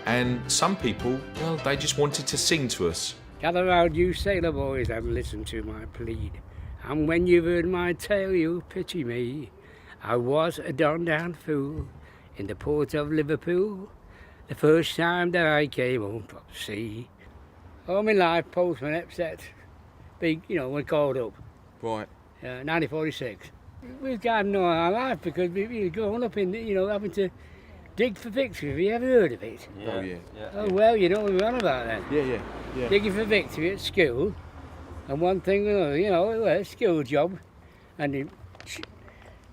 And some people, well, they just wanted to sing to us. Gather round, you sailor boys, and listen to my plead. And when you've heard my tale, you'll pity me. I was a down fool in the port of Liverpool, the first time that I came home from sea. All my life, postman upset. Big, when called up. Right. 1946. We've gotten all our life because we've grown up in, having to dig for victory. Have you ever heard of it? Yeah. Oh, yeah. Oh, well, you know what we're on about then. Yeah. Digging for victory at school, and one thing or another, a school job, and the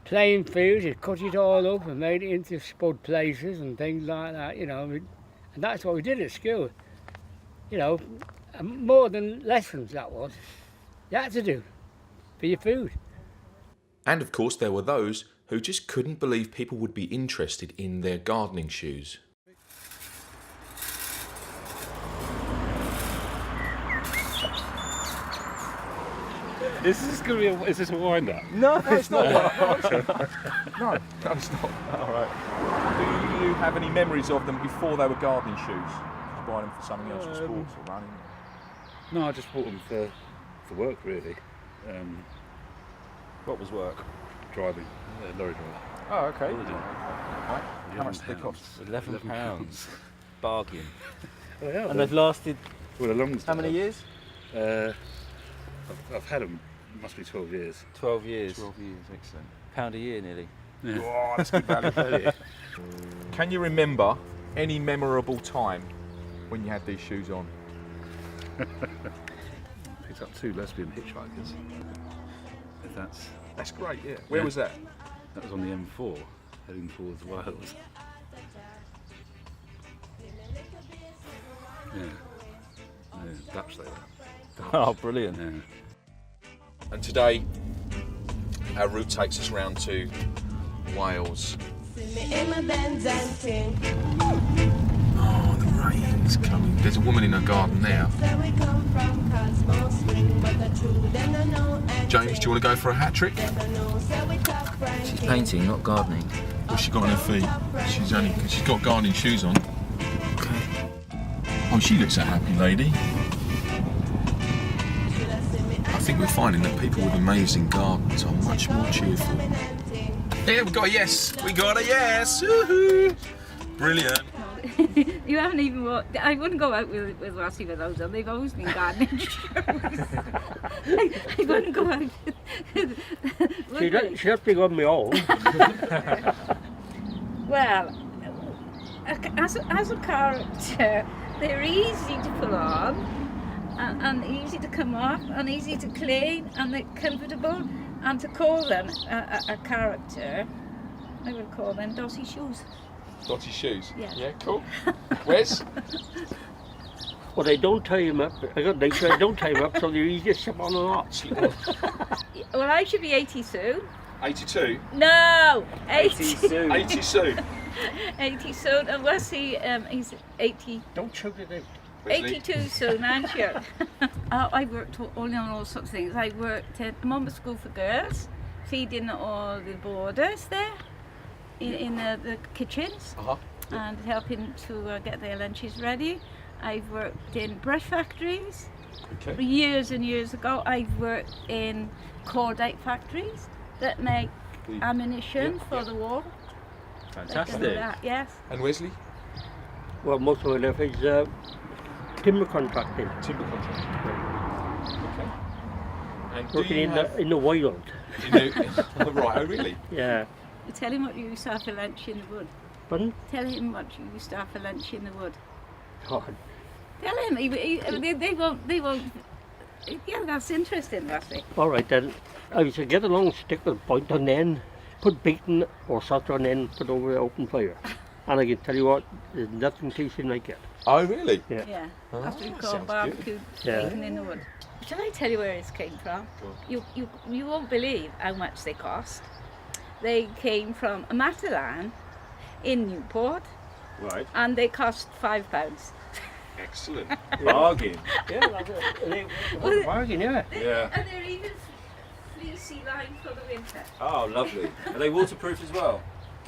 playing fields, they cut it all up and made it into spud places and things like that, and that's what we did at school. More than lessons, that was. You had to do for your food. And of course, there were those who just couldn't believe people would be interested in their gardening shoes. Is this a wind-up? No, it's not. No, it's not. All right. Do you have any memories of them before they were gardening shoes? Did you buy them for something else, for sports or running? No, I just bought them for work, really. What was work? Driving, lorry driver. Oh, okay. Right. How much did they cost? £11. Bargain. Well, And they've lasted Well, the longest. How many years? I've had them. Must be 12 years. 12 years. 12 years, excellent. £1 a year nearly. Yeah. Oh, that's good value. Can you remember any memorable time when you had these shoes on? Picked up 2 lesbian hitchhikers. If That's great, yeah. Where was that? that was on the M4, heading towards Wales. Yeah. Dutch they were. Oh, brilliant. Yeah. And today, our route takes us round to Wales. Oh, the rain's coming. There's a woman in her garden now. James, do you want to go for a hat trick? She's painting, not gardening. What's she got on her feet? She's got gardening shoes on. Okay. Oh, she looks a happy lady. I think we're finding that people with amazing gardens are much more cheerful. Yeah, we got a yes. We got a yes. Woohoo! Brilliant. You haven't even walked. I wouldn't go out with Rossi with those on. They've always been gardening shoes. I wouldn't go out. she has to be on my own. Well, as a character, they're easy to pull on, and easy to come off, and easy to clean, and they're comfortable. And to call them a character, I would call them Dotty shoes. Dotty shoes? Yeah. Yeah, cool. Wes? Well, they don't tie him up. I got they don't tie him up, so they're easy to step on a lot. Well, I should be 82. 82? No, 80. 82. 80 soon, and Wesley, he's 80. Don't choke it out. 82 soon, aren't you? I worked on all sorts of things. I worked at Monmouth School for Girls, feeding all the boarders there in the kitchens and helping to get their lunches ready. I've worked in brush factories. Okay. Years and years ago, I've worked in cordite factories that make ammunition for the war. Fantastic. That, yes. And Wesley? Well, most of my life is timber contracting. Timber contracting. Okay. And Working in the wild. Right, oh really? Yeah. Tell him what you used to have for lunch in the wood. Pardon? Tell him what you used to have for lunch in the wood. God. Tell him. They won't. Yeah, that's interesting, Wesley. All right then. I used to get a long stick with a point and then put bacon or sauce on and put over the open fire. And I can tell you what, there's nothing tasting like it. Oh really? Yeah. Yeah. Oh, That's what we call sounds barbecue bacon in the wood. Shall I tell you where it came from? Go You won't believe how much they cost. They came from Matalan in Newport. Right. And they cost £5. Excellent. Bargain. Yeah, bargain, yeah. Yeah. And they're even fleecy lined for the winter. Oh, lovely. Are they waterproof as well?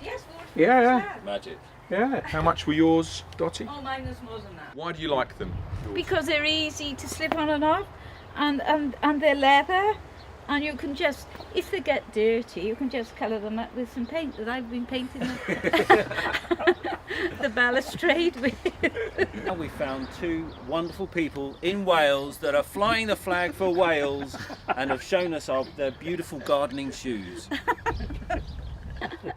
Yes, Yeah. Magic. Yeah. How much were yours, Dottie? Oh, mine was more than that. Why do you like them? Because they're easy to slip on and off, and they're leather, and you can just, if they get dirty, you can just colour them up with some paint that I've been painting the balustrade with. Now we found two wonderful people in Wales that are flying the flag for Wales and have shown us their beautiful gardening shoes.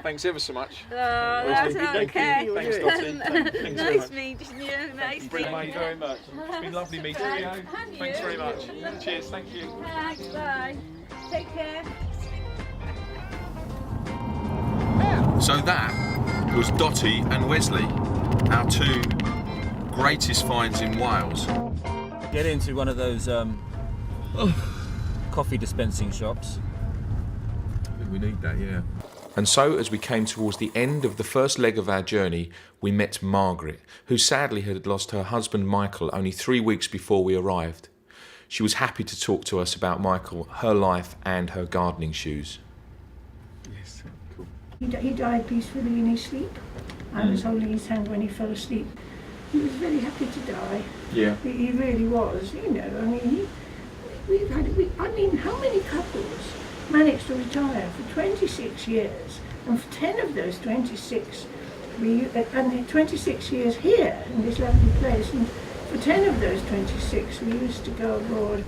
Thanks ever so much. Oh, that's okay. Thanks, Dottie. Thanks very Nice much. meeting you. Nice Brilliant. meeting you. very much. It's been lovely meeting you. And Thanks you. very much. Cheers. Thank you. Thanks, bye. Take care. So that was Dottie and Wesley, our two greatest finds in Wales. Get into one of those coffee dispensing shops. We need that, yeah. And so, as we came towards the end of the first leg of our journey, we met Margaret, who sadly had lost her husband Michael only 3 weeks before we arrived. She was happy to talk to us about Michael, her life and her gardening shoes. Yes. Cool. He died peacefully in his sleep. I was holding his hand when he fell asleep. He was very happy to die. Yeah. He really was, you know. I mean, how many couples managed to retire for 26 years? And for 10 of those 26, and 26 years here in this lovely place. And for 10 of those 26, we used to go abroad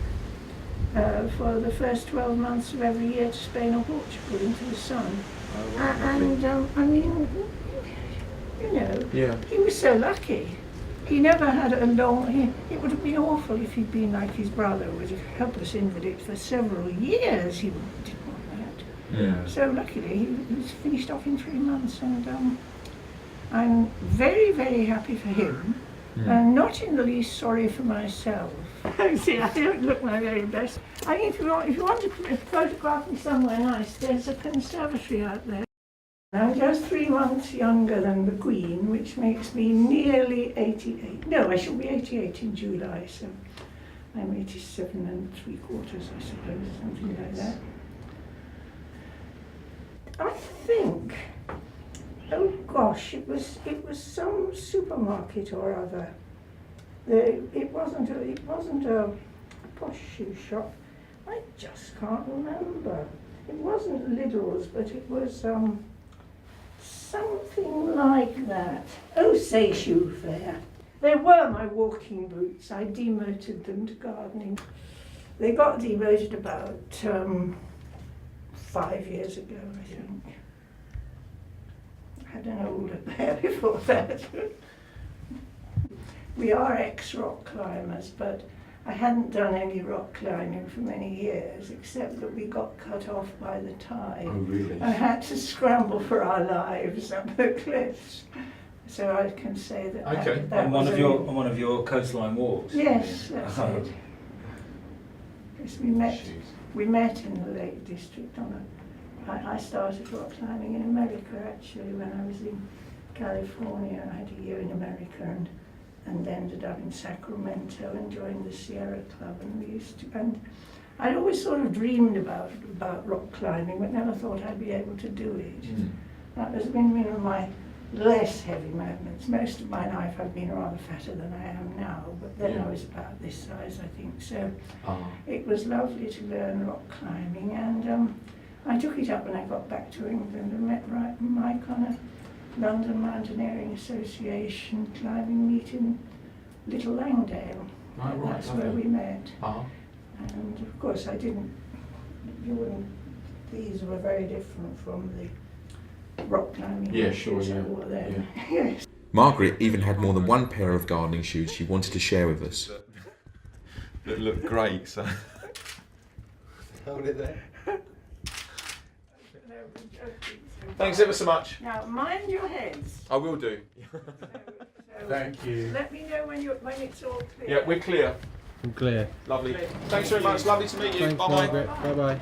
for the first 12 months of every year to Spain or Portugal into the sun. I mean, you know, Yeah. he was so lucky. He never had a long. It would have been awful if he'd been like his brother, was a helpless invalid for several years. He didn't want that. Yeah. So luckily, he was finished off in 3 months, and I'm very, very happy for him, and not in the least sorry for myself. See, I don't look my very best. I mean, if you want to photograph me somewhere nice, there's a conservatory out there. I'm just 3 months younger than the Queen, which makes me nearly 88. No, I shall be 88 in July, so I'm 87 3/4, I suppose, something like that. I think, oh gosh, it was some supermarket or other. It wasn't a posh shoe shop. I just can't remember. It wasn't Lidl's, but it was something like that. Oh, say shoe fair. They were my walking boots. I demoted them to gardening. They got demoted about 5 years ago, I think. I had an older pair before that. We are ex-rock climbers, but I hadn't done any rock climbing for many years, except that we got cut off by the tide. Oh, really? And had to scramble for our lives up the cliffs. So I can say that. Okay. that On was one of your coastline walks. Yes, that's it. Yes, we met in the Lake District I started rock climbing in America actually when I was in California. I had a year in America and ended up in Sacramento and joined the Sierra Club, and we used to, and I'd always sort of dreamed about rock climbing, but never thought I'd be able to do it. That has been one of my less heavy moments. Most of my life I've been rather fatter than I am now, but then I was about this size, I think. So it was lovely to learn rock climbing, and I took it up when I got back to England and met Mike on a London Mountaineering Association climbing meet in Little Langdale. That's where we met. And of course these were very different from the rock climbing shoes I wore then. Yes. Margaret even had more than one pair of gardening shoes she wanted to share with us. That look great. So. Hold it there. Thanks ever so much. Now mind your heads. I will do. Thank you. Let me know when it's all clear. Yeah, we're clear. I'm clear. Lovely. Thanks very much. Lovely to meet you. Thanks, Bye bye. Margaret. Bye-bye.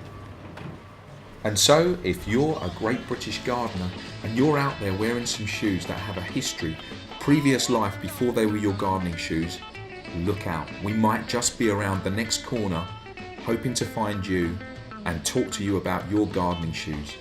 And so, if you're a great British gardener and you're out there wearing some shoes that have a history, previous life before they were your gardening shoes, look out. We might just be around the next corner, hoping to find you and talk to you about your gardening shoes.